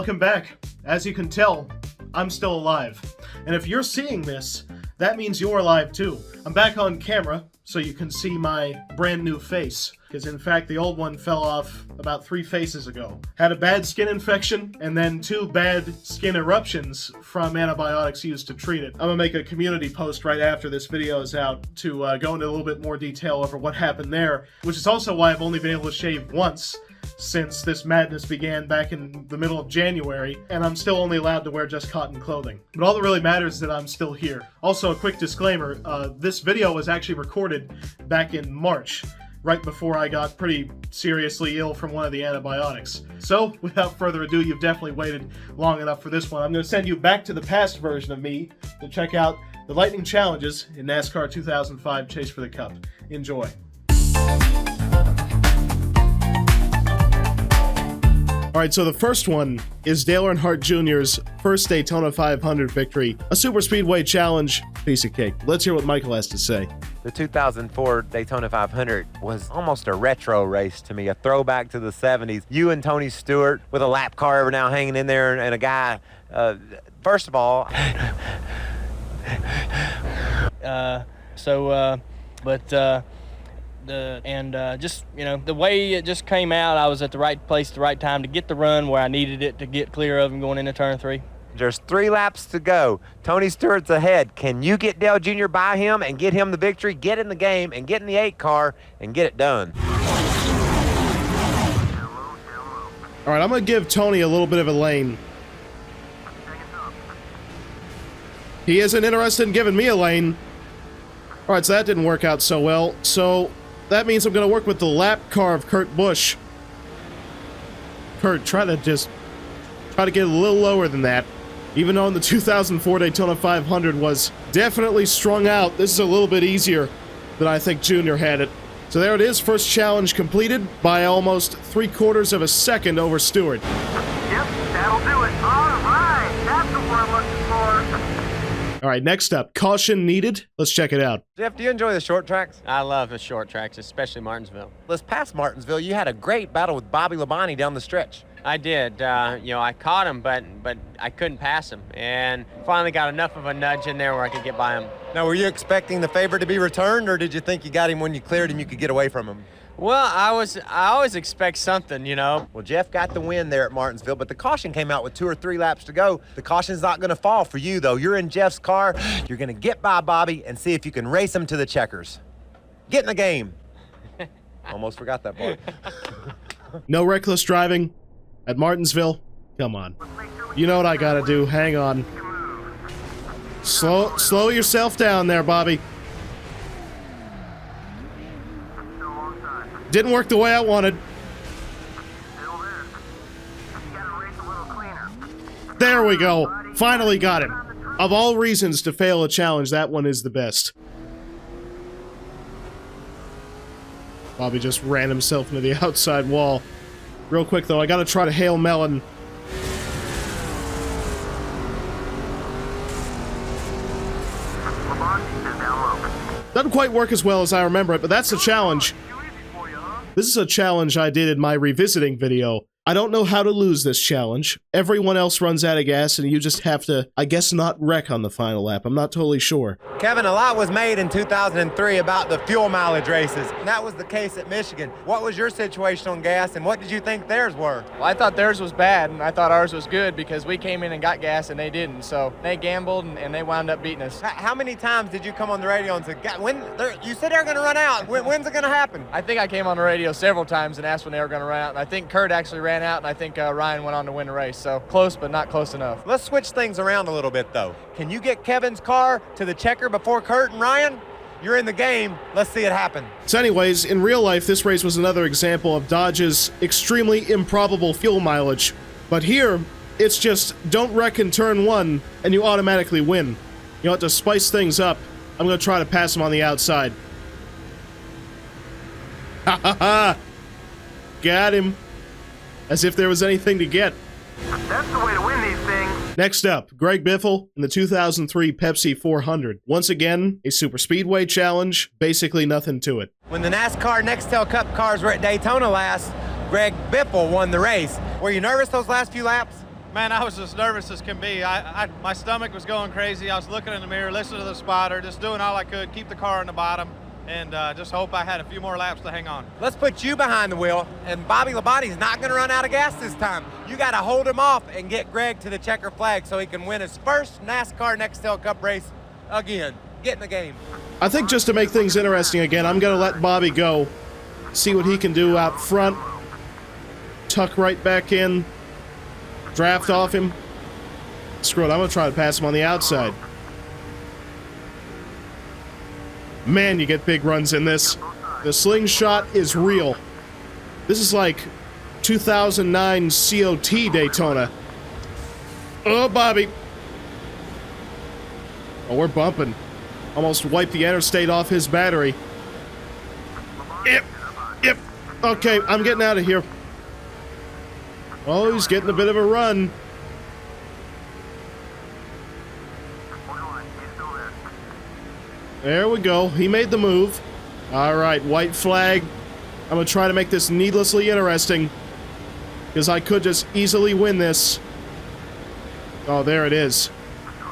welcome back. As you can tell, I'm still alive. And if you're seeing this, that means you're alive too. I'm back on camera, so you can see my brand new face. Because in fact, the old one fell off about 3 faces ago. Had a bad skin infection, and then 2 bad skin eruptions from antibiotics used to treat it. I'm gonna make a community post right after this video is out to go into a little bit more detail over what happened there, which is also why I've only been able to shave once since this madness began back in the middle of January, and I'm still only allowed to wear just cotton clothing. But all that really matters is that I'm still here. Also, a quick disclaimer, this video was actually recorded back in March, right before I got pretty seriously ill from one of the antibiotics. So, without further ado, you've definitely waited long enough for this one. I'm going to send you back to the past version of me to check out the lightning challenges in NASCAR 2005 Chase for the Cup. Enjoy. Alright, so the first one is Dale Earnhardt Jr.'s first Daytona 500 victory, a super speedway challenge, piece of cake. Let's hear what Michael has to say. The 2004 Daytona 500 was almost a retro race to me, a throwback to the 70s. You and Tony Stewart with a lap car every now hanging in there, and a guy, first of all... just, you know, the way it just came out, I was at the right place at the right time to get the run where I needed it to get clear of him going into turn 3. There's 3 laps to go. Tony Stewart's ahead. Can you get Dale Jr. by him and get him the victory, get in the game, and get in the 8 car and get it done? All right, I'm going to give Tony a little bit of a lane. He isn't interested in giving me a lane. All right, so that didn't work out so well. So that means I'm going to work with the lap car of Kurt Busch. Kurt, try to get a little lower than that. Even though in the 2004 Daytona 500 was definitely strung out, this is a little bit easier than I think Junior had it. So there it is, first challenge completed by almost 3/4 of a second over Stewart. Yep, that'll do it. All right, that's what we're looking for. All right, next up, caution needed. Let's check it out. Jeff, do you enjoy the short tracks? I love the short tracks, especially Martinsville. Let's pass Martinsville. You had a great battle with Bobby Labonte down the stretch. I did. You know, I caught him, but I couldn't pass him, and finally got enough of a nudge in there where I could get by him. Now, were you expecting the favor to be returned, or did you think you got him when you cleared him, you could get away from him? Well, I always expect something, you know. Well, Jeff got the win there at Martinsville, but the caution came out with 2 or 3 laps to go. The caution's not going to fall for you, though. You're in Jeff's car. You're going to get by Bobby and see if you can race him to the checkers. Get in the game. Almost forgot that part. No reckless driving at Martinsville. Come on. You know what I gotta do. Hang on. Slow yourself down there, Bobby. Didn't work the way I wanted. There we go. Finally got him. Of all reasons to fail a challenge, that one is the best. Bobby just ran himself into the outside wall. Real quick, though, I gotta try to Hail Melon. Doesn't quite work as well as I remember it, but that's the challenge. This is a challenge I did in my revisiting video. I don't know how to lose this challenge. Everyone else runs out of gas and you just have to, I guess, not wreck on the final lap. I'm not totally sure. Kevin, a lot was made in 2003 about the fuel mileage races. And that was the case at Michigan. What was your situation on gas and what did you think theirs were? Well, I thought theirs was bad, and I thought ours was good because we came in and got gas and they didn't. So they gambled and they wound up beating us. How many times did you come on the radio and say, you said they're going to run out. When's it going to happen? I think I came on the radio several times and asked when they were going to run out, and I think Kurt actually ran out, and I think Ryan went on to win the race. So close, but not close enough. Let's switch things around a little bit, though. Can you get Kevin's car to the checker before Kurt and Ryan? You're in the game. Let's see it happen. So anyways, in real life, this race was another example of Dodge's extremely improbable fuel mileage. But here, it's just don't wreck in turn 1 and you automatically win. You have to spice things up. I'm going to try to pass him on the outside. Ha ha ha! Got him. As if there was anything to get. That's the way to win these things. Next up, Greg Biffle in the 2003 Pepsi 400. Once again, a super speedway challenge, basically nothing to it. When the NASCAR Nextel Cup cars were at Daytona last, Greg Biffle won the race. Were you nervous those last few laps? Man, I was as nervous as can be. My stomach was going crazy. I was looking in the mirror, listening to the spotter, just doing all I could, keep the car on the bottom, and just hope I had a few more laps to hang on. Let's put you behind the wheel, and Bobby Labonte's not going to run out of gas this time. You got to hold him off and get Greg to the checker flag so he can win his first NASCAR Nextel Cup race again. Get in the game. I think just to make things interesting again, I'm going to let Bobby go. See what he can do out front. Tuck right back in. Draft off him. Screw it, I'm going to try to pass him on the outside. Man, you get big runs in this. The slingshot is real. This is like 2009 COT Daytona. Oh, Bobby. Oh, we're bumping. Almost wiped the interstate off his battery. Yep. Okay, I'm getting out of here. Oh, he's getting a bit of a run. There we go. He made the move. All right, white flag. I'm going to try to make this needlessly interesting, because I could just easily win this. Oh, there it is.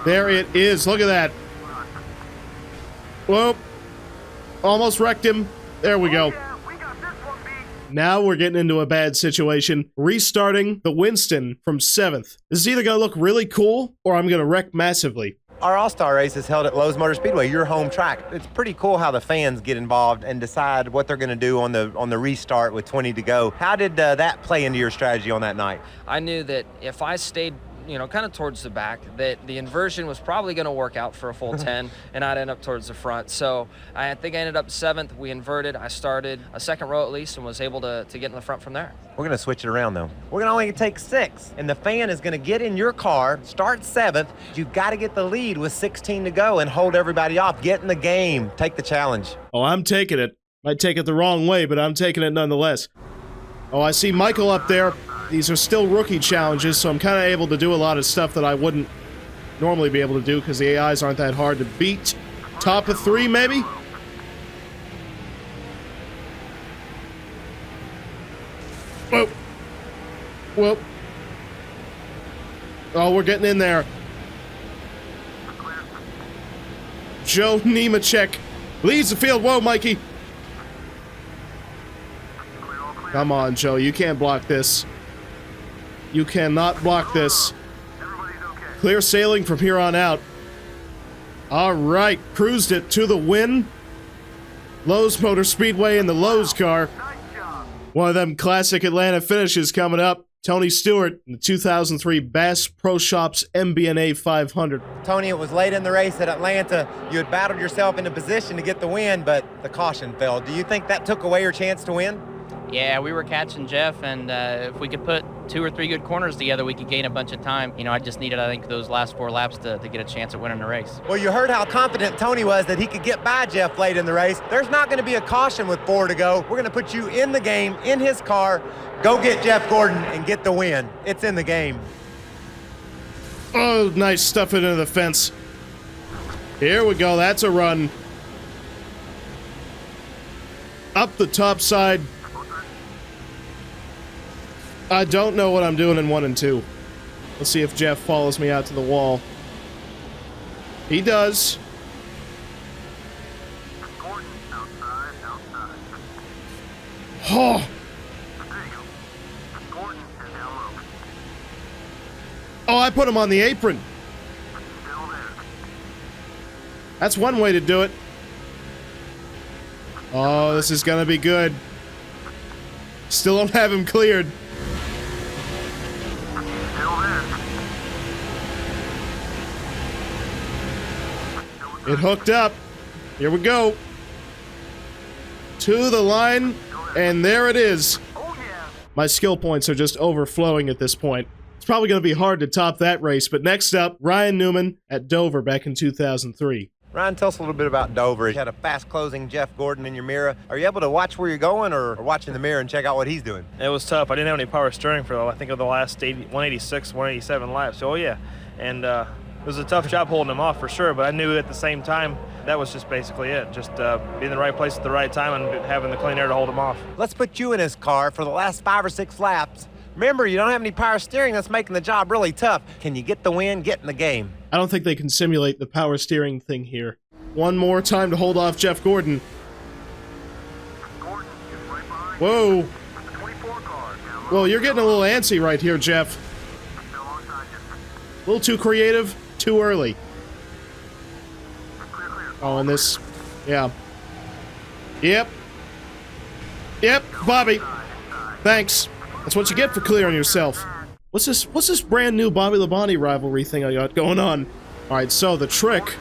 There it is. Look at that. Whoop. Almost wrecked him. There we go. Now we're getting into a bad situation. Restarting the Winston from 7th. This is either going to look really cool, or I'm going to wreck massively. Our All-Star race is held at Lowe's Motor Speedway, your home track. It's pretty cool how the fans get involved and decide what they're going to do on the restart with 20 to go. How did that play into your strategy on that night? I knew that if I stayed, kind of towards the back, that the inversion was probably going to work out for a full 10, and I'd end up towards the front. So I think I ended up 7th. We inverted. I started a second row at least and was able to get in the front from there. We're going to switch it around, though. We're going to only take 6, and the fan is going to get in your car, start 7th. You've got to get the lead with 16 to go and hold everybody off. Get in the game. Take the challenge. Oh, I'm taking it. Might take it the wrong way, but I'm taking it nonetheless. Oh, I see Michael up there. These are still rookie challenges, so I'm kind of able to do a lot of stuff that I wouldn't normally be able to do because the AIs aren't that hard to beat. Top of 3, maybe? Whoa. Whoa. Oh, we're getting in there. Joe Nemechek leads the field. Whoa, Mikey. Come on, Joe. You can't block this. You cannot block this. Clear sailing from here on out. All right. Cruised it to the win. Lowe's Motor Speedway in the Lowe's car. One of them classic Atlanta finishes coming up. Tony Stewart in the 2003 Bass Pro Shops MBNA 500. Tony, it was late in the race at Atlanta. You had battled yourself into position to get the win, but the caution fell. Do you think that took away your chance to win? Yeah, we were catching Jeff, and if we could put 2 or 3 good corners together, we could gain a bunch of time. I just needed, I think, those last 4 laps to get a chance at winning the race. Well, you heard how confident Tony was that he could get by Jeff late in the race. There's not going to be a caution with 4 to go. We're going to put you in the game, in his car. Go get Jeff Gordon and get the win. It's in the game. Oh, nice stuff into the fence. Here we go. That's a run. Up the top side. I don't know what I'm doing in 1 and 2. Let's see if Jeff follows me out to the wall. He does. Oh. Oh, I put him on the apron. That's one way to do it. Oh, this is gonna be good. Still don't have him cleared. It hooked up. Here we go. To the line, and there it is. My skill points are just overflowing at this point. It's probably going to be hard to top that race, but next up, Ryan Newman at Dover back in 2003. Ryan, tell us a little bit about Dover. You had a fast-closing Jeff Gordon in your mirror. Are you able to watch where you're going or watch in the mirror and check out what he's doing? It was tough. I didn't have any power steering for, I think, of the last 186, 187 laps. So, yeah. And it was a tough job holding him off for sure, but I knew at the same time that was just basically it. Just be in the right place at the right time and having the clean air to hold him off. Let's put you in his car for the last 5 or 6 laps. Remember, you don't have any power steering. That's making the job really tough. Can you get the win? Get in the game. I don't think they can simulate the power steering thing here. One more time to hold off Jeff Gordon. Whoa. Well, you're getting a little antsy right here, Jeff. A little too creative, too early. Oh, and this... Yeah. Yep. Yep, Bobby. Thanks. That's what you get for clearing yourself. What's this brand new Bobby Labonte rivalry thing I got going on? Alright, so the trick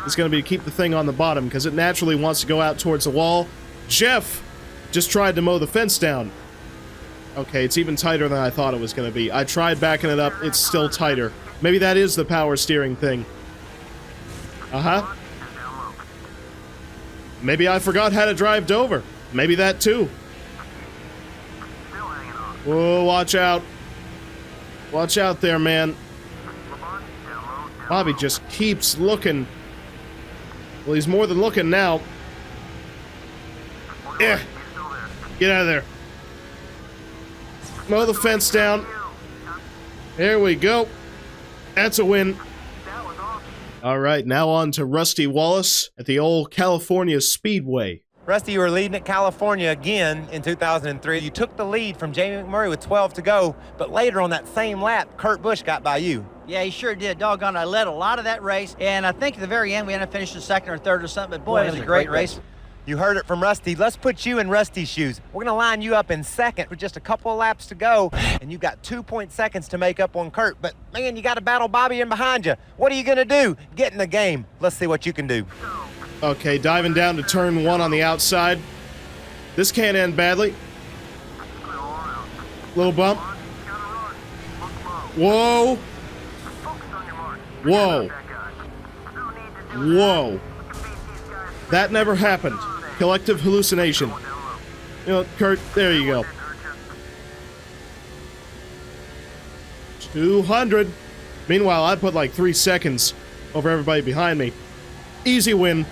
is going to be to keep the thing on the bottom, because it naturally wants to go out towards the wall. Jeff just tried to mow the fence down. Okay, it's even tighter than I thought it was going to be. I tried backing it up, it's still tighter. Maybe that is the power steering thing. Uh-huh. Maybe I forgot how to drive Dover. Maybe that too. Whoa, watch out. Watch out there, man. Bobby just keeps looking. Well, he's more than looking now. Yeah. Get out of there. Mow the fence down. There we go. That's a win. All right, now on to Rusty Wallace at the old California Speedway. Rusty, you were leading at California again in 2003. You took the lead from Jamie McMurray with 12 to go, but later on that same lap, Kurt Busch got by you. Yeah, he sure did. Doggone, I led a lot of that race, and I think at the very end we ended up finishing second or third or something, but boy, it was a great race. You heard it from Rusty. Let's put you in Rusty's shoes. We're gonna line you up in second with just a couple of laps to go, and you got 2 seconds to make up on Kurt, but man, you gotta battle Bobby in behind you. What are you gonna do? Get in the game. Let's see what you can do. Okay, diving down to turn 1 on the outside. This can't end badly. Little bump. Whoa. Whoa. Whoa. That never happened. Collective hallucination. You know, Kurt, there you go. 200. Meanwhile, I put like 3 seconds over everybody behind me. Easy win.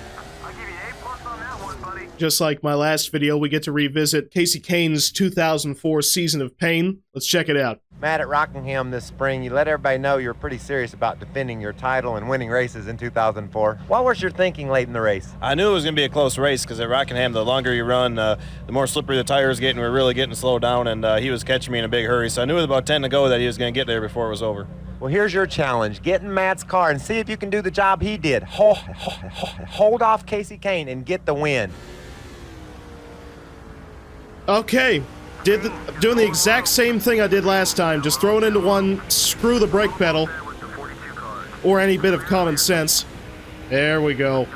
Just like my last video, we get to revisit Casey Kane's 2004 Season of Pain. Let's check it out. Matt, at Rockingham this spring, you let everybody know you're pretty serious about defending your title and winning races in 2004. What was your thinking late in the race? I knew it was going to be a close race because at Rockingham, the longer you run, the more slippery the tires get, and we're really getting slowed down, and he was catching me in a big hurry. So I knew with about 10 to go that he was going to get there before it was over. Well, here's your challenge. Get in Matt's car and see if you can do the job he did. Hold off Casey Kane and get the win. Okay. Doing the exact same thing I did last time. Just throw it into one, screw the brake pedal, or any bit of common sense. There we go.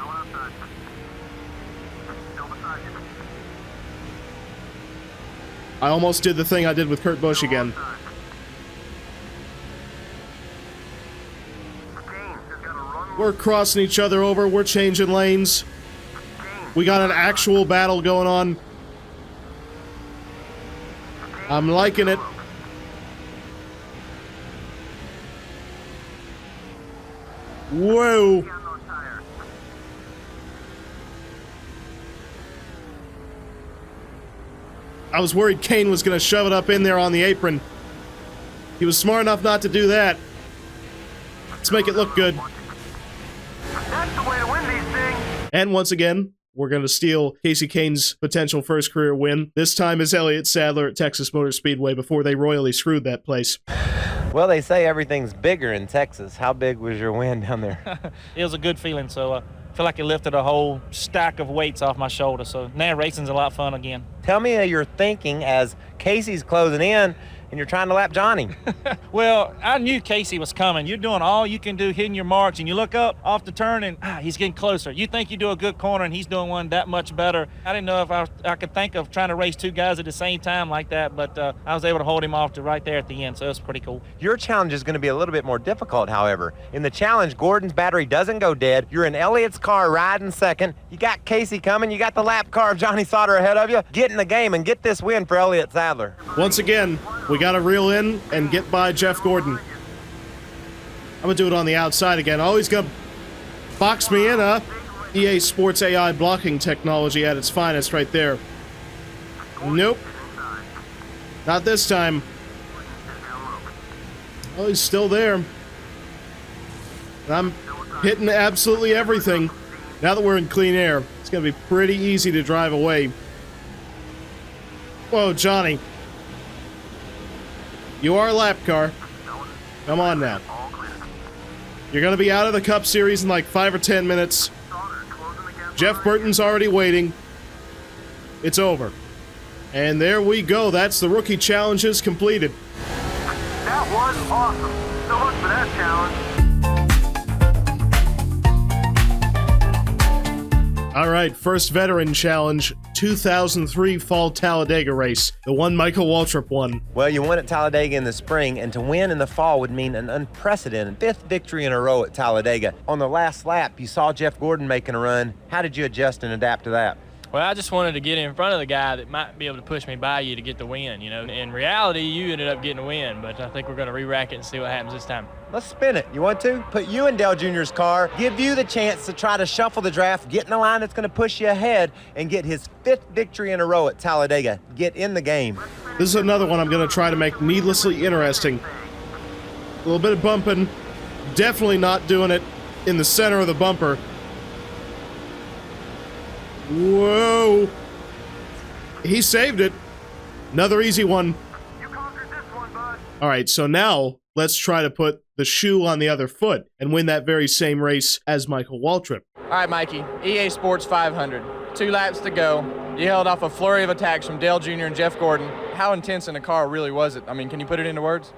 I almost did the thing I did with Kurt Busch again. We're crossing each other over. We're changing lanes. We got an actual battle going on. I'm liking it. Whoa. I was worried Kane was going to shove it up in there on the apron. He was smart enough not to do that. Let's make it look good. That's the way to win these things. And once again, we're going to steal Casey Kane's potential first career win. This time is Elliott Sadler at Texas Motor Speedway before they royally screwed that place. Well, they say everything's bigger in Texas. How big was your win down there? It was a good feeling, so I feel like it lifted a whole stack of weights off my shoulder. So now racing's a lot of fun again. Tell me your thinking as Casey's closing in and you're trying to lap Johnny. Well, I knew Casey was coming. You're doing all you can do, hitting your marks, and you look up off the turn, and he's getting closer. You think you do a good corner, and he's doing one that much better. I didn't know if I could think of trying to race two guys at the same time like that, but I was able to hold him off to right there at the end, so it was pretty cool. Your challenge is going to be a little bit more difficult, however. In the challenge, Gordon's battery doesn't go dead. You're in Elliott's car riding second. You got Casey coming. You got the lap car of Johnny Sauter ahead of you. Get in the game and get this win for Elliott Sadler. Once again, we got to reel in and get by Jeff Gordon. I'm going to do it on the outside again. Oh, he's going to box me in, huh? EA Sports AI blocking technology at its finest right there. Nope. Not this time. Oh, he's still there. And I'm hitting absolutely everything. Now that we're in clean air, it's going to be pretty easy to drive away. Whoa, Johnny. You are a lap car. Come on now. You're going to be out of the Cup Series in like 5 or 10 minutes. Jeff Burton's already waiting. It's over. And there we go. That's the Rookie Challenges completed. That was awesome. So much for that challenge. All right, first veteran challenge, 2003 Fall Talladega race, the one Michael Waltrip won. Well, you won at Talladega in the spring, and to win in the fall would mean an unprecedented 5th victory in a row at Talladega. On the last lap, you saw Jeff Gordon making a run. How did you adjust and adapt to that? Well, I just wanted to get in front of the guy that might be able to push me by you to get the win, you know. In reality, you ended up getting a win, but I think we're going to re-rack it and see what happens this time. Let's spin it. You want to? Put you in Dale Jr.'s car, give you the chance to try to shuffle the draft, get in a line that's going to push you ahead, and get his 5th victory in a row at Talladega. Get in the game. This is another one I'm going to try to make needlessly interesting. A little bit of bumping. Definitely not doing it in the center of the bumper. Whoa. He saved it. Another easy one. All right, so now let's try to put the shoe on the other foot and win that very same race as Michael Waltrip. All right, Mikey, EA Sports 500. 2 laps to go. You held off a flurry of attacks from Dale Jr. and Jeff Gordon. How intense in the car really was it? I mean, can you put it into words?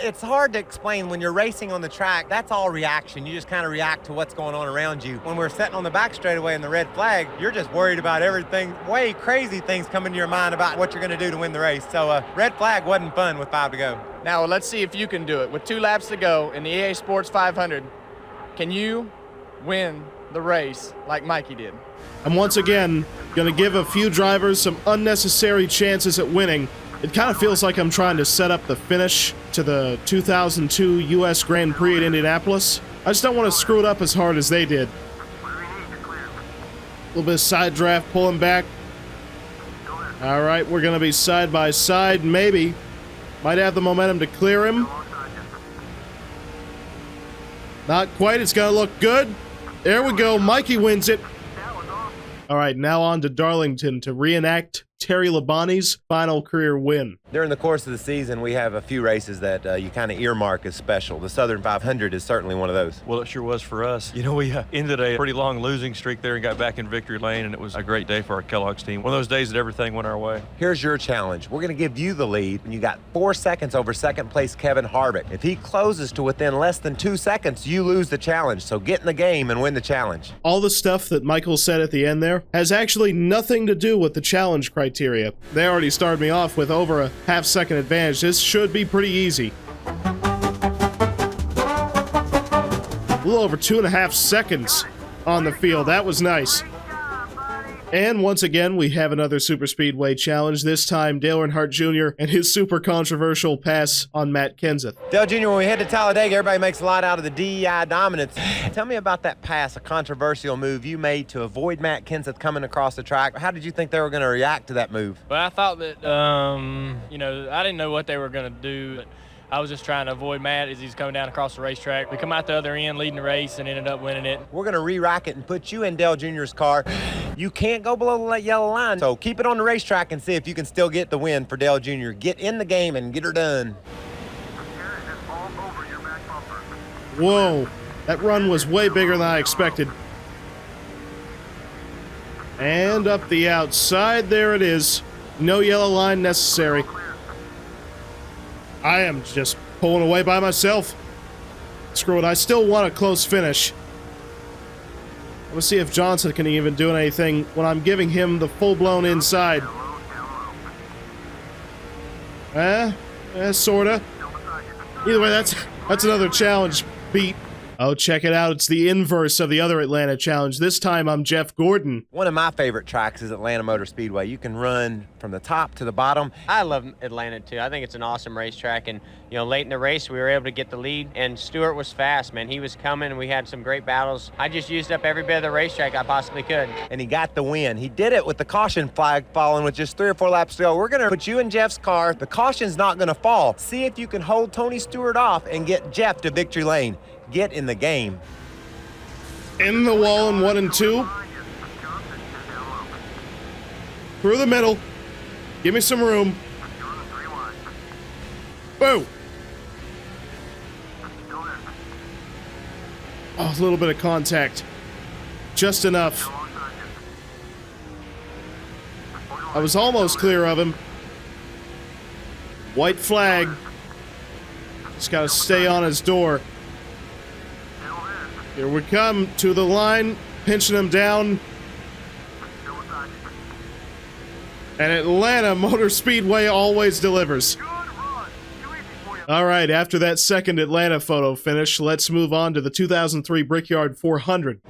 It's hard to explain. When you're racing on the track, that's all reaction. You just kind of react to what's going on around you. When we're sitting on the back straightaway in the red flag, you're just worried about everything, way crazy things coming to your mind about what you're going to do to win the race. So red flag wasn't fun with 5 to go. Now, let's see if you can do it. With 2 laps to go in the EA Sports 500, can you win the race like Mikey did? I'm once again going to give a few drivers some unnecessary chances at winning. It kind of feels like I'm trying to set up the finish to the 2002 U.S. Grand Prix at Indianapolis. I just don't want to screw it up as hard as they did. A little bit of side draft, pulling back. All right, we're going to be side by side, maybe. Might have the momentum to clear him. Not quite, it's going to look good. There we go, Mikey wins it. All right, now on to Darlington to reenact Terry Labonte's final career win. During the course of the season, we have a few races that you kind of earmark as special. The Southern 500 is certainly one of those. Well, it sure was for us. You know, we ended a pretty long losing streak there and got back in victory lane, and it was a great day for our Kellogg's team. One of those days that everything went our way. Here's your challenge. We're going to give you the lead, and you got 4 seconds over second place Kevin Harvick. If he closes to within less than 2 seconds, you lose the challenge. So get in the game and win the challenge. All the stuff that Michael said at the end there has actually nothing to do with the challenge criteria. They already started me off with over a half-second advantage. This should be pretty easy. A little over 2.5 seconds on the field. That was nice. And once again, we have another Super Speedway challenge, this time Dale Earnhardt Jr. and his super controversial pass on Matt Kenseth. Dale Jr., when we head to Talladega, everybody makes a lot out of the DEI dominance. Tell me about that pass, a controversial move you made to avoid Matt Kenseth coming across the track. How did you think they were going to react to that move? Well, I thought that, you know, I didn't know what they were going to do. But I was just trying to avoid Matt as he's coming down across the racetrack. We come out the other end leading the race and ended up winning it. We're going to re-rack it and put you in Dale Jr.'s car. You can't go below the yellow line, so keep it on the racetrack and see if you can still get the win for Dale Jr. Get in the game and get her done. Whoa, that run was way bigger than I expected. And up the outside, there it is. No yellow line necessary. I am just pulling away by myself. Screw it, I still want a close finish. Let's see if Johnson can even do anything when I'm giving him the full-blown inside. Sorta. Either way, that's another challenge beat. Oh, check it out. It's the inverse of the other Atlanta challenge. This time I'm Jeff Gordon. One of my favorite tracks is Atlanta Motor Speedway. You can run from the top to the bottom. I love Atlanta too. I think it's an awesome racetrack, and late in the race we were able to get the lead, and Stewart was fast, man. He was coming, and we had some great battles. I just used up every bit of the racetrack I possibly could. And he got the win. He did it with the caution flag falling with just 3 or 4 laps to go. We're gonna put you in Jeff's car. The caution's not gonna fall. See if you can hold Tony Stewart off and get Jeff to victory lane. Get in the game. In the wall in 1 and 2. Through the middle. Give me some room. Boo! Oh, a little bit of contact. Just enough. I was almost clear of him. White flag. Just gotta stay on his door. Here we come to the line, pinching him down. And Atlanta Motor Speedway always delivers. All right, after that second Atlanta photo finish, let's move on to the 2003 Brickyard 400.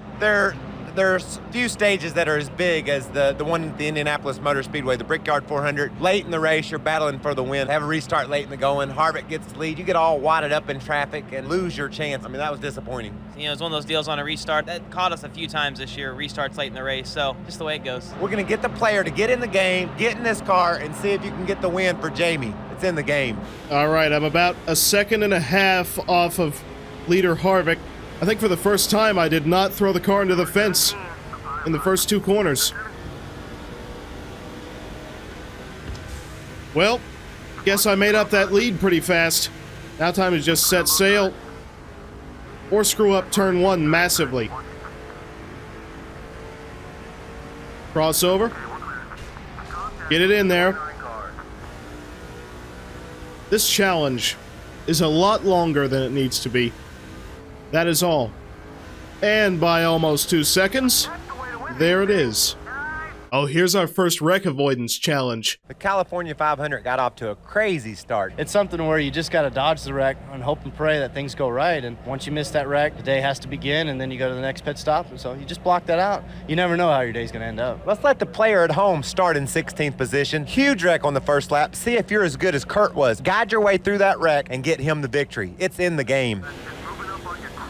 There's few stages that are as big as the one at the Indianapolis Motor Speedway, the Brickyard 400. Late in the race, you're battling for the win. Have a restart late in the going. Harvick gets the lead. You get all wadded up in traffic and lose your chance. I mean, that was disappointing. It's one of those deals on a restart that caught us a few times this year, restarts late in the race, so just the way it goes. We're going to get the player to get in the game, get in this car, and see if you can get the win for Jamie. It's in the game. All right, I'm about a second and a half off of leader Harvick. I think for the first time I did not throw the car into the fence in the first 2 corners. Well, guess I made up that lead pretty fast. Now time to just set sail or screw up turn 1 massively. Crossover. Get it in there. This challenge is a lot longer than it needs to be. That is all. And by almost 2 seconds, there it is. Oh, here's our first wreck avoidance challenge. The California 500 got off to a crazy start. It's something where you just got to dodge the wreck and hope and pray that things go right. And once you miss that wreck, the day has to begin, and then you go to the next pit stop. And so you just block that out. You never know how your day's going to end up. Let's let the player at home start in 16th position. Huge wreck on the first lap. See if you're as good as Kurt was. Guide your way through that wreck and get him the victory. It's in the game.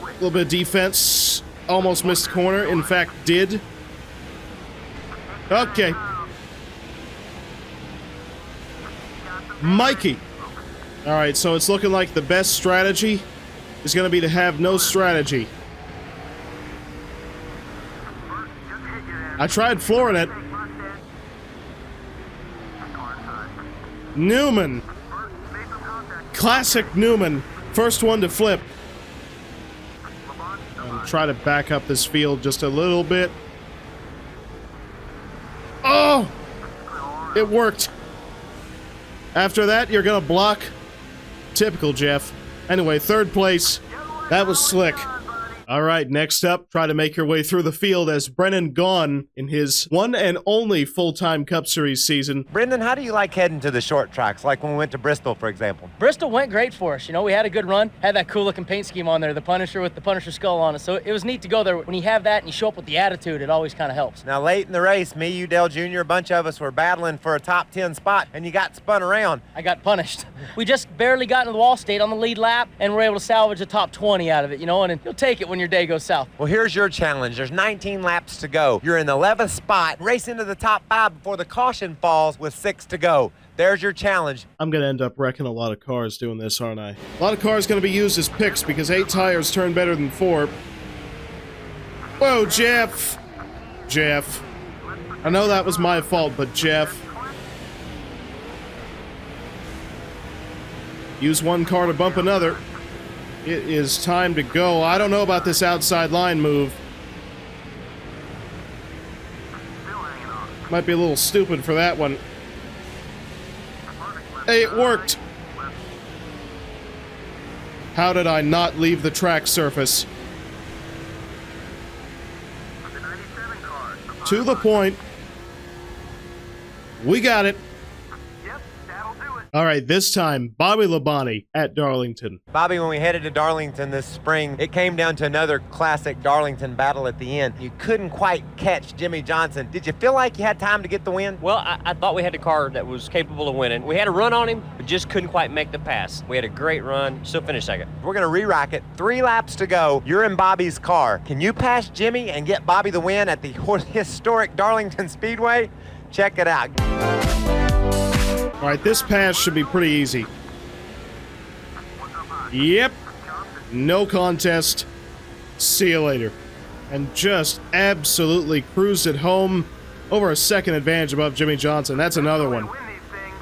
A little bit of defense. Almost missed the corner. In fact, did. Okay. Mikey. All right, so it's looking like the best strategy is going to be to have no strategy. I tried flooring it. Newman. Classic Newman. First one to flip. And try to back up this field just a little bit. Oh! It worked. After that, you're gonna block. Typical Jeff. Anyway, 3rd place. That was slick. All right, next up, try to make your way through the field as Brennan Gaughan in his one and only full-time Cup Series season. Brendan, how do you like heading to the short tracks, like when we went to Bristol, for example? Bristol went great for us. We had a good run, had that cool-looking paint scheme on there, the Punisher with the Punisher skull on it, so it was neat to go there. When you have that and you show up with the attitude, it always kind of helps. Now, late in the race, me, you, Dale Jr., a bunch of us were battling for a top 10 spot, and you got spun around. I got punished. We just barely got into the wall, stayed on the lead lap, and were able to salvage a top 20 out of it, and you'll take it when your day goes south. Well, here's your challenge. There's 19 laps to go. You're in the 11th spot. Race into the top 5 before the caution falls with 6 to go. There's your challenge. I'm going to end up wrecking a lot of cars doing this, aren't I? A lot of cars going to be used as picks because 8 tires turn better than 4. Whoa, Jeff. Jeff. I know that was my fault, but Jeff. Use one car to bump another. It is time to go. I don't know about this outside line move. Might be a little stupid for that one. Hey, it worked. How did I not leave the track surface? To the point. We got it. All right, this time, Bobby Labonte at Darlington. Bobby, when we headed to Darlington this spring, it came down to another classic Darlington battle at the end. You couldn't quite catch Jimmy Johnson. Did you feel like you had time to get the win? Well, I thought we had a car that was capable of winning. We had a run on him, but just couldn't quite make the pass. We had a great run, still finished second. We're going to re-rack it. 3 laps to go. You're in Bobby's car. Can you pass Jimmy and get Bobby the win at the historic Darlington Speedway? Check it out. All right, this pass should be pretty easy. Yep. No contest. See you later. And just absolutely cruised it home. Over a second advantage above Jimmy Johnson. That's another one.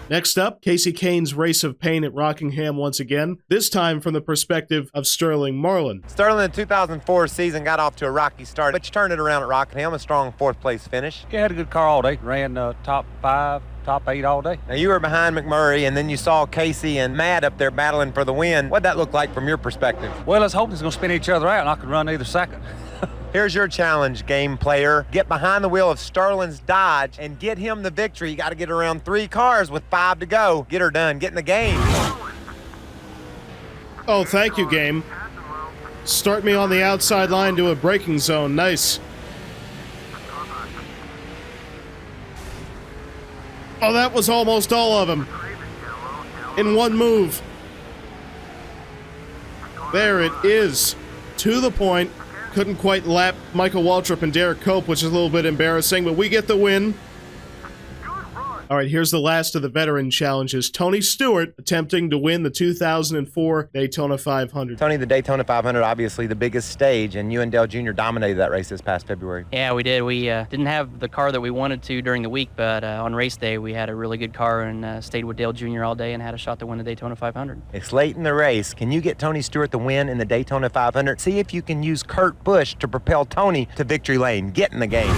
Next up, Casey Kane's Race of Pain at Rockingham once again, this time from the perspective of Sterling Marlin. Sterling, the 2004 season, got off to a rocky start, but you turned it around at Rockingham, a strong 4th place finish. Yeah, had a good car all day. Ran top 5, top 8 all day. Now, you were behind McMurray, and then you saw Casey and Matt up there battling for the win. What'd that look like from your perspective? Well, I was hoping it's going to spin each other out, and I could run either second. Here's your challenge, game player. Get behind the wheel of Sterling's Dodge and get him the victory. You got to get around 3 cars with 5 to go. Get her done. Get in the game. Oh, thank you, game. Start me on the outside line to a braking zone. Nice. Oh, that was almost all of them. In one move. There it is. To the point. Couldn't quite lap Michael Waltrip and Derek Cope, which is a little bit embarrassing, but we get the win. All right, here's the last of the veteran challenges. Tony Stewart attempting to win the 2004 Daytona 500. Tony, the Daytona 500, obviously the biggest stage, and you and Dale Jr. dominated that race this past February. Yeah, we did. We didn't have the car that we wanted to during the week, but on race day we had a really good car and stayed with Dale Jr. all day and had a shot to win the Daytona 500. It's late in the race. Can you get Tony Stewart the win in the Daytona 500? See if you can use Kurt Busch to propel Tony to victory lane. Get in the game.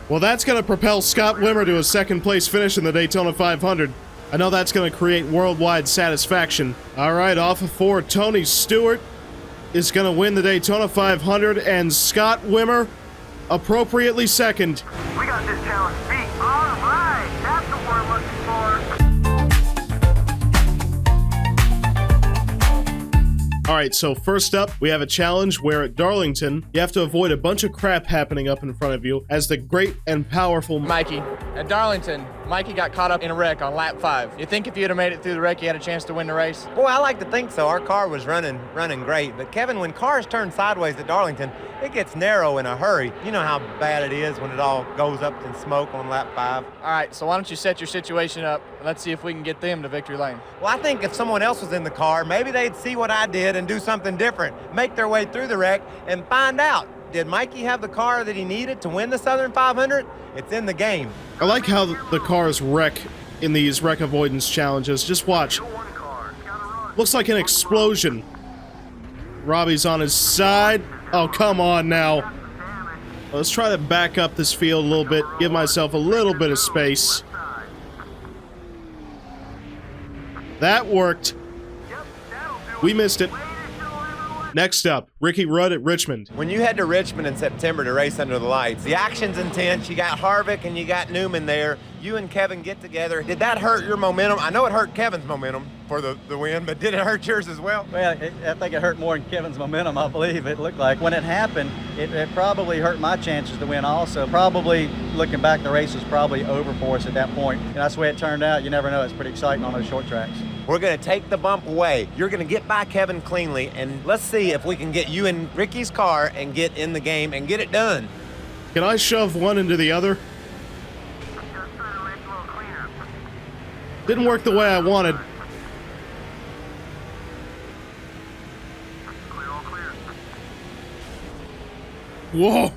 Well, that's going to propel Scott Wimmer to a second-place finish in the Daytona 500. I know that's going to create worldwide satisfaction. All right, off of 4, Tony Stewart is going to win the Daytona 500, and Scott Wimmer appropriately second. We got this challenge beat. All right, that's what we're looking for. All right, so first up, we have a challenge where at Darlington, you have to avoid a bunch of crap happening up in front of you as the great and powerful Mikey. At Darlington, Mikey got caught up in a wreck on lap 5. You think if you'd have made it through the wreck, you had a chance to win the race? Boy, I like to think so. Our car was running great. But Kevin, when cars turn sideways at Darlington, it gets narrow in a hurry. You know how bad it is when it all goes up in smoke on lap 5. All right, so why don't you set your situation up, and let's see if we can get them to victory lane. Well, I think if someone else was in the car, maybe they'd see what I did and do something different, make their way through the wreck and find out, did Mikey have the car that he needed to win the Southern 500? It's in the game. I like how the cars wreck in these wreck avoidance challenges. Just watch. Looks like an explosion. Robbie's on his side. Oh, come on now. Let's try to back up this field a little bit, give myself a little bit of space. That worked. We missed it. Next up, Ricky Rudd at Richmond. When you head to Richmond in September to race under the lights, the action's intense. You got Harvick and you got Newman there. You and Kevin get together. Did that hurt your momentum? I know it hurt Kevin's momentum for the win, but did it hurt yours as well? Well, I think it hurt more than Kevin's momentum, I believe. It looked like when it happened, it probably hurt my chances to win also. Probably, looking back, the race was probably over for us at that point. And that's the way it turned out. You never know. It's pretty exciting on those short tracks. We're going to take the bump away. You're going to get by Kevin cleanly, and let's see if we can get you in Ricky's car and get in the game and get it done. Can I shove one into the other? Didn't work the way I wanted. Whoa!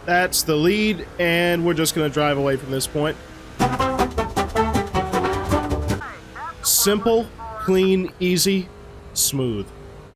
That's the lead, and we're just going to drive away from this point. Simple, clean, easy, smooth.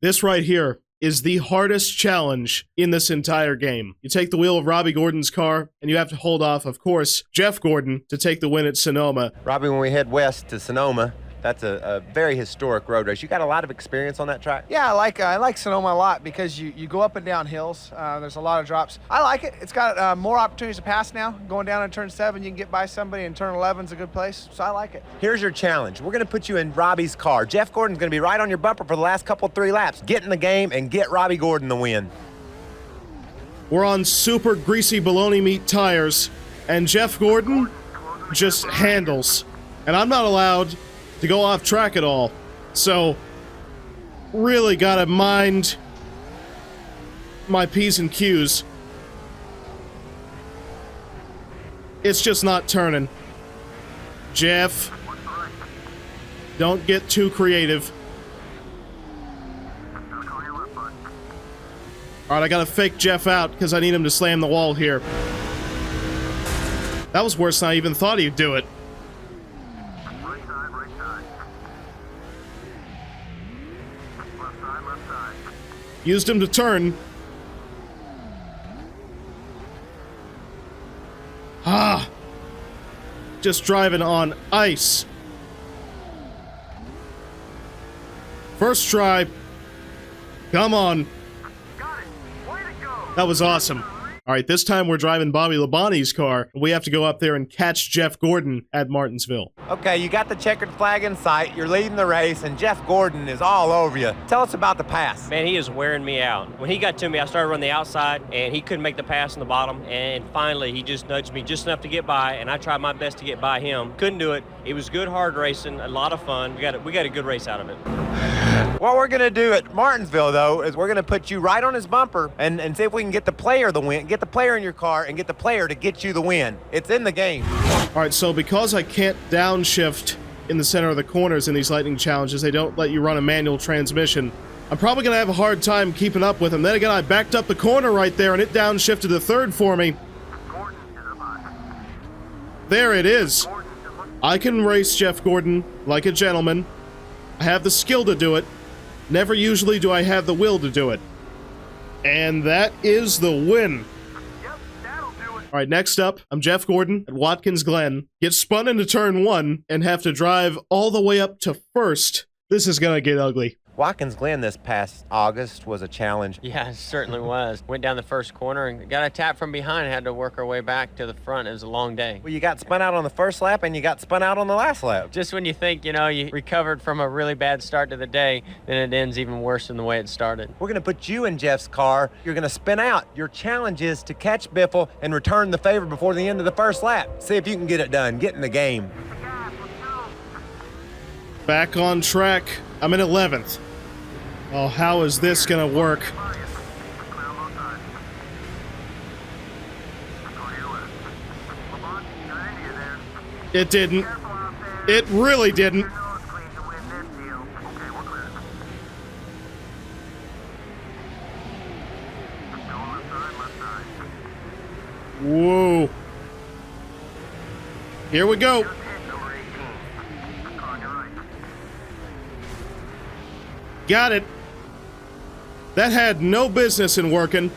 This right here is the hardest challenge in this entire game. You take the wheel of Robbie Gordon's car, and you have to hold off, of course, Jeff Gordon to take the win at Sonoma. Robbie, when we head west to Sonoma, That's a very historic road race. You got a lot of experience on that track? Yeah, I like Sonoma a lot because you go up and down hills. There's a lot of drops. I like it. It's got more opportunities to pass now. Going down in turn 7, you can get by somebody, and turn 11's a good place, so I like it. Here's your challenge. We're going to put you in Robbie's car. Jeff Gordon's going to be right on your bumper for the last couple 3 laps. Get in the game and get Robbie Gordon the win. We're on super greasy bologna meat tires, and Jeff Gordon just handles. And I'm not allowed to go off track at all. So, really gotta mind my P's and Q's. It's just not turning. Jeff, don't get too creative. Alright, I gotta fake Jeff out because I need him to slam the wall here. That was worse than I even thought he'd do it. Used him to turn. Ah! Just driving on ice. First try. Come on. That was awesome. Alright, this time we're driving Bobby Labonte's car. We have to go up there and catch Jeff Gordon at Martinsville. Okay, you got the checkered flag in sight, you're leading the race, and Jeff Gordon is all over you. Tell us about the pass. Man, he is wearing me out. When he got to me, I started running the outside, and he couldn't make the pass in the bottom, and finally he just nudged me just enough to get by, and I tried my best to get by him. Couldn't do it. It was good, hard racing, a lot of fun. We got a good race out of it. What we're gonna do at Martinsville, though, is we're gonna put you right on his bumper and see if we can get the player the win, get the player in your car and get the player to get you the win. It's in the game. Alright, so because I can't downshift in the center of the corners in these lightning challenges, they don't let you run a manual transmission. I'm probably gonna have a hard time keeping up with him. Then again, I backed up the corner right there and it downshifted to third for me. There it is. I can race Jeff Gordon like a gentleman. I have the skill to do it. Never usually do I have the will to do it. And that is the win. Alright, next up, I'm Jeff Gordon at Watkins Glen. Get spun into turn 1 and have to drive all the way up to first. This is gonna get ugly. Watkins Glen this past August was a challenge. Yeah, it certainly was. Went down the first corner and got a tap from behind and had to work our way back to the front. It was a long day. Well, you got spun out on the first lap and you got spun out on the last lap. Just when you think, you recovered from a really bad start to the day, then it ends even worse than the way it started. We're going to put you in Jeff's car. You're going to spin out. Your challenge is to catch Biffle and return the favor before the end of the first lap. See if you can get it done. Get in the game. Back on track. I'm in 11th. Oh, how is this gonna work? It didn't. It really didn't. Whoa. Here we go. Got it. That had no business in working.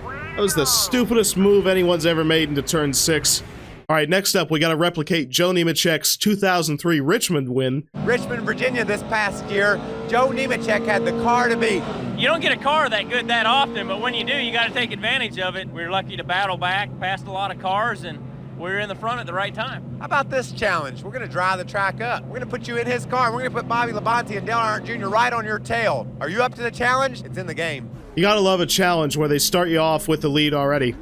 That was the stupidest move anyone's ever made into turn 6. Alright, next up, we gotta replicate Joe Nemechek's 2003 Richmond win. Richmond, Virginia this past year, Joe Nemechek had the car to beat. You don't get a car that good that often, but when you do, you got to take advantage of it. We were lucky to battle back, passed a lot of cars, and we were in the front at the right time. How about this challenge? We're going to drive the track up. We're going to put you in his car, and we're going to put Bobby Labonte and Dale Earnhardt Jr. right on your tail. Are you up to the challenge? It's in the game. You gotta love a challenge where they start you off with the lead already.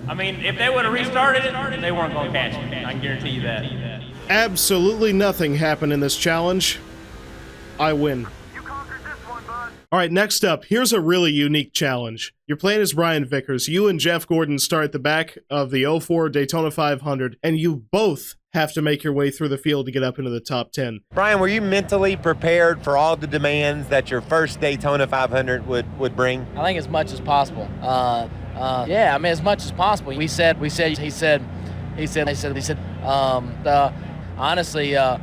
I mean, if they would have restarted it, they weren't going to catch me. I can guarantee you that. Absolutely nothing happened in this challenge. I win. Alright, next up, here's a really unique challenge. You're playing as Brian Vickers. You and Jeff Gordon start at the back of the 04 Daytona 500, and you both have to make your way through the field to get up into the top 10. Brian, were you mentally prepared for all the demands that your first Daytona 500 would bring? I think as much as possible. Yeah, I mean, as much as possible. He said, honestly, and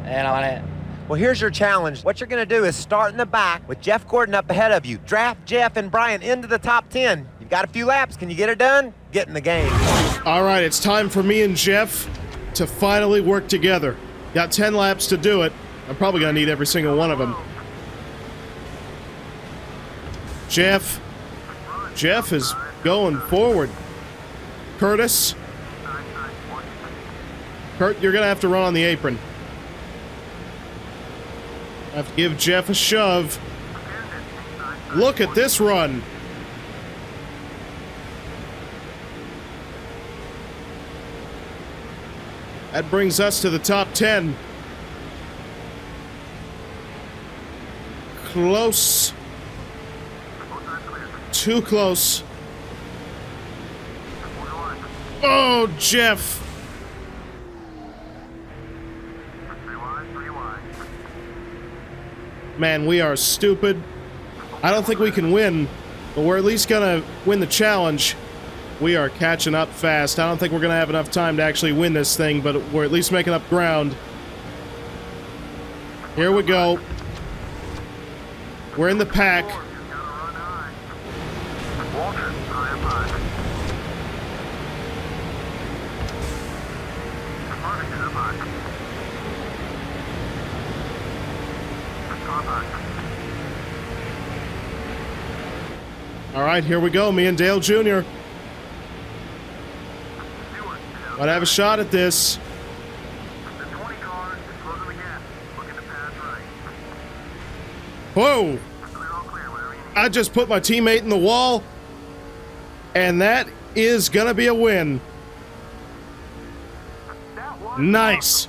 I. Well, here's your challenge. What you're going to do is start in the back with Jeff Gordon up ahead of you. Draft Jeff and Brian into the top 10. You've got a few laps. Can you get it done? Get in the game. All right, it's time for me and Jeff to finally work together. Got 10 laps to do it. I'm probably going to need every single one of them. Jeff is going forward. Curtis. Kurt, you're going to have to run on the apron. I have to give Jeff a shove. Look at this run. That brings us to the top 10. Close. Too close. Oh, Jeff. Man, we are stupid. I don't think we can win, but we're at least gonna win the challenge. We are catching up fast. I don't think we're gonna have enough time to actually win this thing, but we're at least making up ground. Here we go. We're in the pack. All right, here we go. Me and Dale Jr. Might have a shot at this. Whoa! I just put my teammate in the wall, and that is gonna be a win. Nice.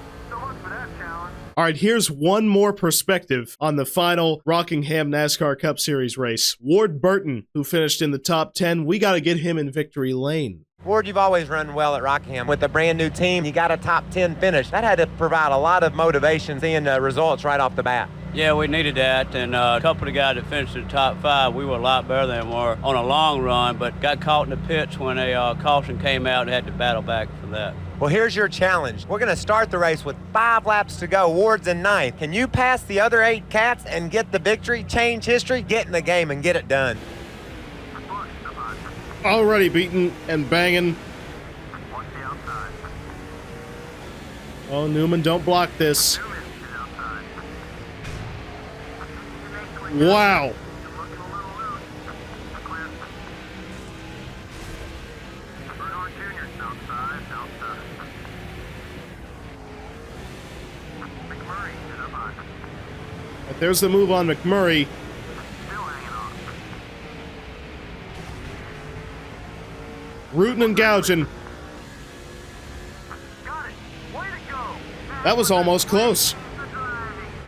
All right, here's one more perspective on the final Rockingham NASCAR Cup Series race. Ward Burton, who finished in the top 10, we got to get him in victory lane. Ward, you've always run well at Rockingham. With a brand new team, you got a top 10 finish. That had to provide a lot of motivation seeing the results right off the bat. Yeah, we needed that, and a couple of guys that finished in the top 5, we were a lot better than we were on a long run, but got caught in the pits when a caution came out and had to battle back for that. Well, here's your challenge. We're going to start the race with 5 laps to go. Ward's in 9th. Can you pass the other 8 cats and get the victory, change history, get in the game, and get it done? Already beaten and banging. Oh, Newman, don't block this. Wow. But there's the move on McMurray. Rootin' and gouging. That was almost close.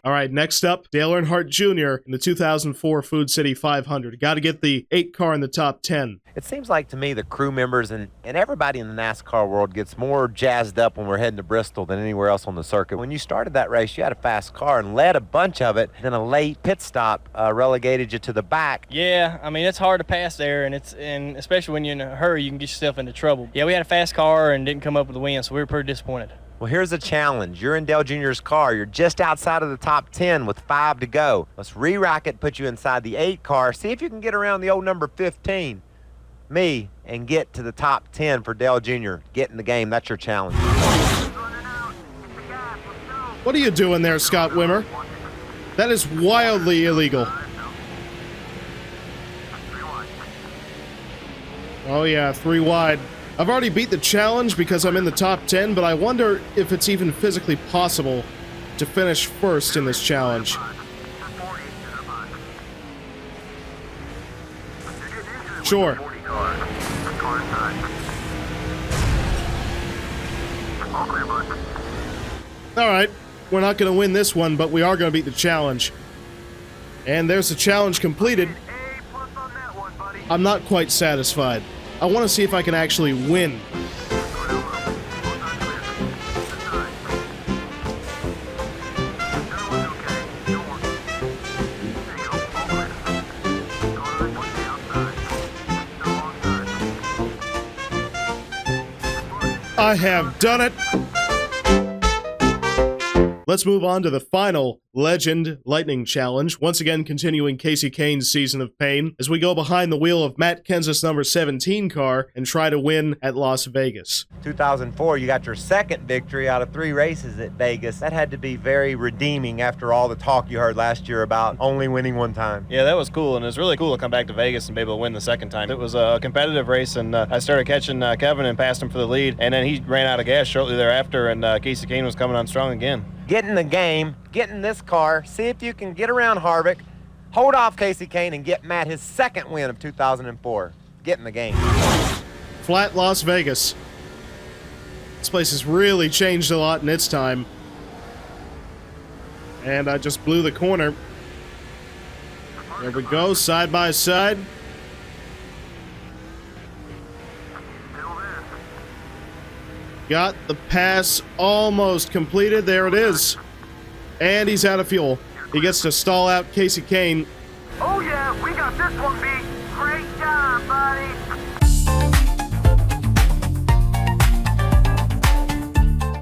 All right, next up, Dale Earnhardt Jr. in the 2004 Food City 500. Got to get the 8 car in the top 10. It seems like to me the crew members and everybody in the NASCAR world gets more jazzed up when we're heading to Bristol than anywhere else on the circuit. When you started that race, you had a fast car and led a bunch of it, then a late pit stop relegated you to the back. Yeah, I mean, it's hard to pass there, and especially when you're in a hurry, you can get yourself into trouble. Yeah, we had a fast car and didn't come up with a win, so we were pretty disappointed. Well, here's a challenge. You're in Dale Jr.'s car. You're just outside of the top 10 with 5 to go. Let's re-rack it, put you inside the 8 car. See if you can get around the old number 15, me, and get to the top 10 for Dale Jr. Get in the game. That's your challenge. What are you doing there, Scott Wimmer? That is wildly illegal. Oh yeah, 3 wide. I've already beat the challenge because I'm in the top 10, but I wonder if it's even physically possible to finish first in this challenge. Sure. Alright, we're not going to win this one, but we are going to beat the challenge. And there's the challenge completed. I'm not quite satisfied. I want to see if I can actually win. I have done it. Let's move on to the final Legend Lightning Challenge, once again continuing Casey Kane's season of pain, as we go behind the wheel of Matt Kenseth's number 17 car and try to win at Las Vegas. 2004, you got your second victory out of 3 races at Vegas. That had to be very redeeming after all the talk you heard last year about only winning one time. Yeah, that was cool, and it was really cool to come back to Vegas and be able to win the second time. It was a competitive race, and I started catching Kevin and passed him for the lead, and then he ran out of gas shortly thereafter, and Casey Kane was coming on strong again. Get in the game, get in this car, see if you can get around Harvick, hold off Casey Kane, and get Matt his second win of 2004. Get in the game. Flat Las Vegas. This place has really changed a lot in its time. And I just blew the corner. There we go, side by side. Got the pass almost completed. There it is. And he's out of fuel. He gets to stall out Casey Kane. Oh yeah, we got this one beat. Great job, buddy.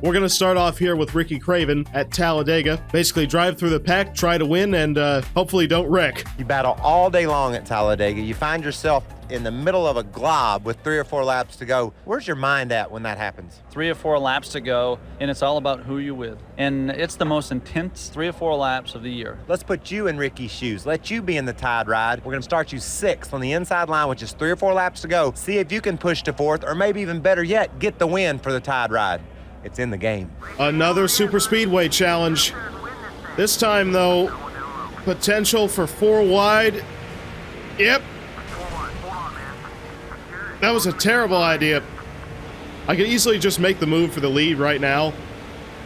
We're going to start off here with Ricky Craven at Talladega. Basically drive through the pack, try to win, and hopefully don't wreck. You battle all day long at Talladega. You find yourself in the middle of a glob with 3 or 4 laps to go. Where's your mind at when that happens? 3 or 4 laps to go, and it's all about who you're with. And it's the most intense 3 or 4 laps of the year. Let's put you in Ricky's shoes. Let you be in the Tide ride. We're going to start you 6th on the inside line with just 3 or 4 laps to go. See if you can push to 4th, or maybe even better yet, get the win for the Tide ride. It's in the game. Another super speedway challenge. This time, though, potential for 4 wide. Yep. That was a terrible idea. I could easily just make the move for the lead right now,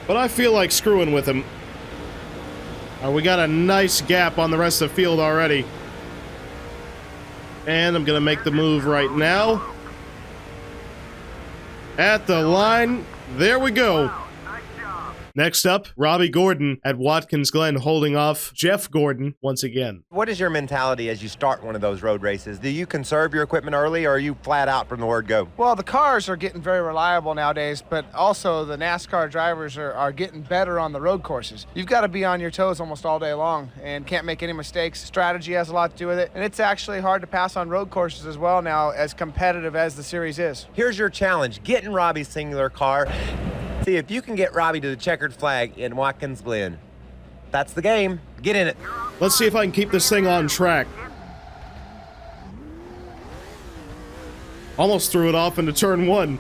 but I feel like screwing with him. We got a nice gap on the rest of the field already. And I'm going to make the move right now. At the line. There we go. Next up, Robbie Gordon at Watkins Glen holding off Jeff Gordon once again. What is your mentality as you start one of those road races? Do you conserve your equipment early, or are you flat out from the word go? Well, the cars are getting very reliable nowadays, but also the NASCAR drivers are getting better on the road courses. You've got to be on your toes almost all day long and can't make any mistakes. Strategy has a lot to do with it, and it's actually hard to pass on road courses as well now, as competitive as the series is. Here's your challenge. Get in Robbie's singular car. See if you can get Robbie to the checkered flag in Watkins Glen. That's the game. Get in it. Let's see if I can keep this thing on track. Almost threw it off into turn 1.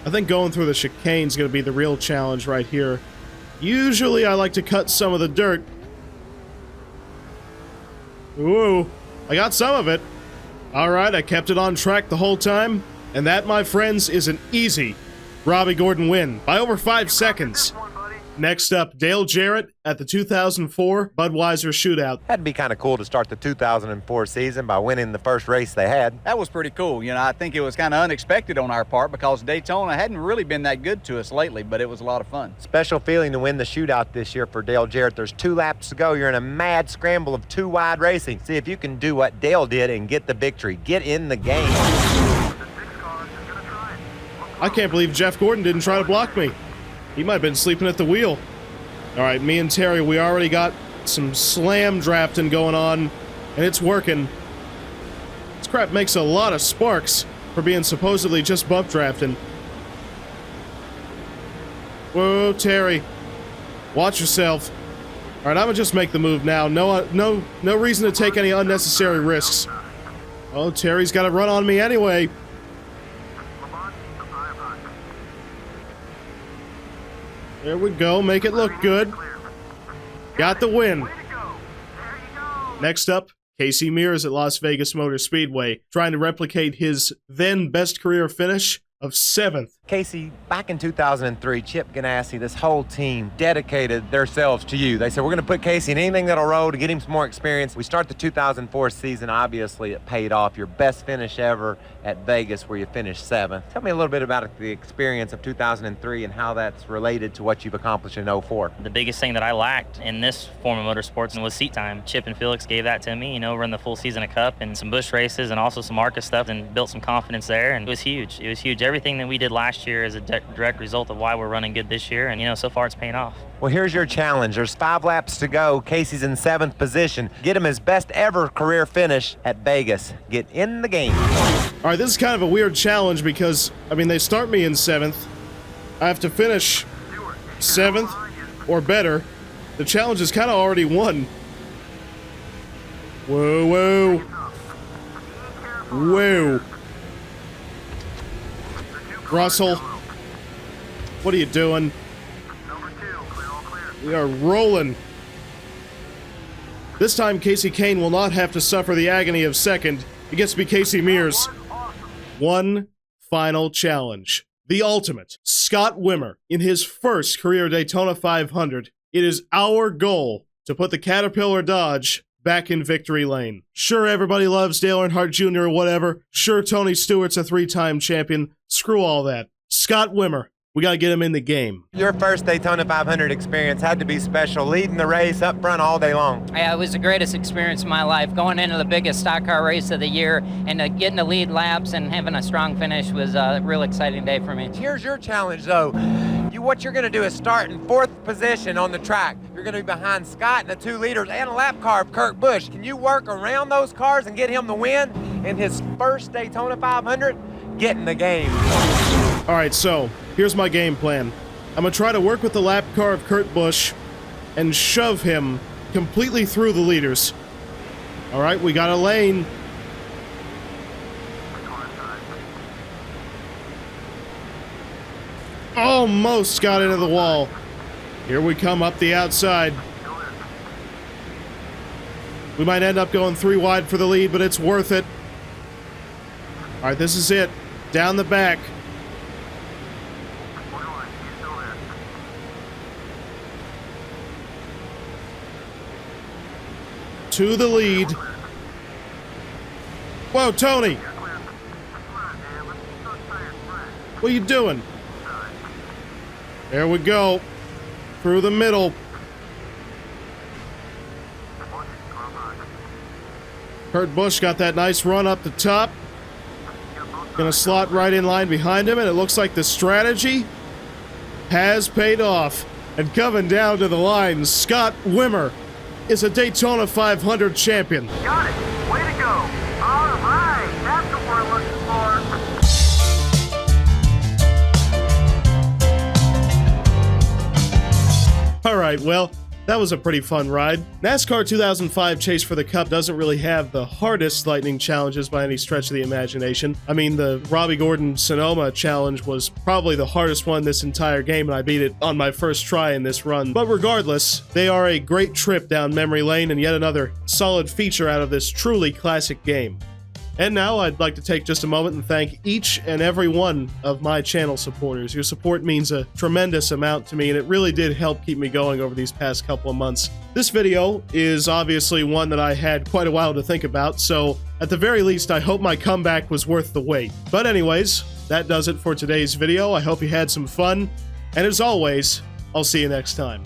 I think going through the chicane is going to be the real challenge right here. Usually I like to cut some of the dirt. Ooh, I got some of it. All right, I kept it on track the whole time. And that, my friends, is an easy Robbie Gordon win by over 5 seconds. Next up, Dale Jarrett at the 2004 Budweiser Shootout. That'd be kind of cool to start the 2004 season by winning the first race they had. That was pretty cool. You know, I think it was kind of unexpected on our part because Daytona hadn't really been that good to us lately, but it was a lot of fun. Special feeling to win the shootout this year for Dale Jarrett. There's 2 laps to go. You're in a mad scramble of 2 wide racing. See if you can do what Dale did and get the victory. Get in the game. I can't believe Jeff Gordon didn't try to block me. He might have been sleeping at the wheel. All right, me and Terry, we already got some slam drafting going on, and it's working. This crap makes a lot of sparks for being supposedly just bump drafting. Whoa, Terry. Watch yourself. All right, I'm gonna just make the move now. No reason to take any unnecessary risks. Oh, Terry's got to run on me anyway. There we go. Make it look good. Got the win. Next up, Casey Mears at Las Vegas Motor Speedway, trying to replicate his then best career finish of 7th. Casey, back in 2003, Chip Ganassi, this whole team dedicated themselves to you. They said, we're going to put Casey in anything that'll roll to get him some more experience. We start the 2004 season. Obviously, it paid off. Your best finish ever at Vegas where you finished 7th. Tell me a little bit about the experience of 2003 and how that's related to what you've accomplished in 04. The biggest thing that I lacked in this form of motorsports was seat time. Chip and Felix gave that to me, run the full season of Cup and some Busch races and also some ARCA stuff, and built some confidence there, and it was huge. It was huge. Everything that we did last year is a direct result of why we're running good this year, and so far it's paying off. Well, here's your challenge. There's 5 laps to go. Casey's in 7th position. Get him his best ever career finish at Vegas. Get in the game. All right, this is kind of a weird challenge because, they start me in 7th. I have to finish 7th or better. The challenge is kind of already won. Whoa, whoa. Whoa. Russell, what are you doing? We are rolling. This time, Casey Kane will not have to suffer the agony of second. It gets to be Casey Mears. One final challenge. The ultimate. Scott Wimmer in his first career Daytona 500. It is our goal to put the Caterpillar Dodge back in victory lane. Sure, everybody loves Dale Earnhardt Jr. or whatever. Sure, Tony Stewart's a 3-time champion. Screw all that. Scott Wimmer. We got to get him in the game. Your first Daytona 500 experience had to be special, leading the race up front all day long. Yeah, it was the greatest experience of my life. Going into the biggest stock car race of the year and getting the lead laps and having a strong finish was a real exciting day for me. Here's your challenge, though. What you're going to do is start in 4th position on the track. You're going to be behind Scott and the 2 leaders and a lap car of Kurt Busch. Can you work around those cars and get him the win in his first Daytona 500? Get in the game. All right, so here's my game plan. I'm going to try to work with the lap car of Kurt Busch and shove him completely through the leaders. All right, we got a lane. Almost got into the wall. Here we come up the outside. We might end up going 3 wide for the lead, but it's worth it. All right, this is it. Down the back. To the lead. Whoa, Tony! What are you doing? There we go. Through the middle. Kurt Busch got that nice run up the top. Gonna slot right in line behind him, and it looks like the strategy has paid off. And coming down to the line, Scott Wimmer is a Daytona 500 champion. Got it. Way to go. All right. That's what we're looking for. All right, well, that was a pretty fun ride. NASCAR 2005 Chase for the Cup doesn't really have the hardest lightning challenges by any stretch of the imagination. The Robbie Gordon Sonoma challenge was probably the hardest one this entire game, and I beat it on my first try in this run. But regardless, they are a great trip down memory lane and yet another solid feature out of this truly classic game. And now I'd like to take just a moment and thank each and every one of my channel supporters. Your support means a tremendous amount to me, and it really did help keep me going over these past couple of months. This video is obviously one that I had quite a while to think about, so at the very least, I hope my comeback was worth the wait. But anyways, that does it for today's video. I hope you had some fun, and as always, I'll see you next time.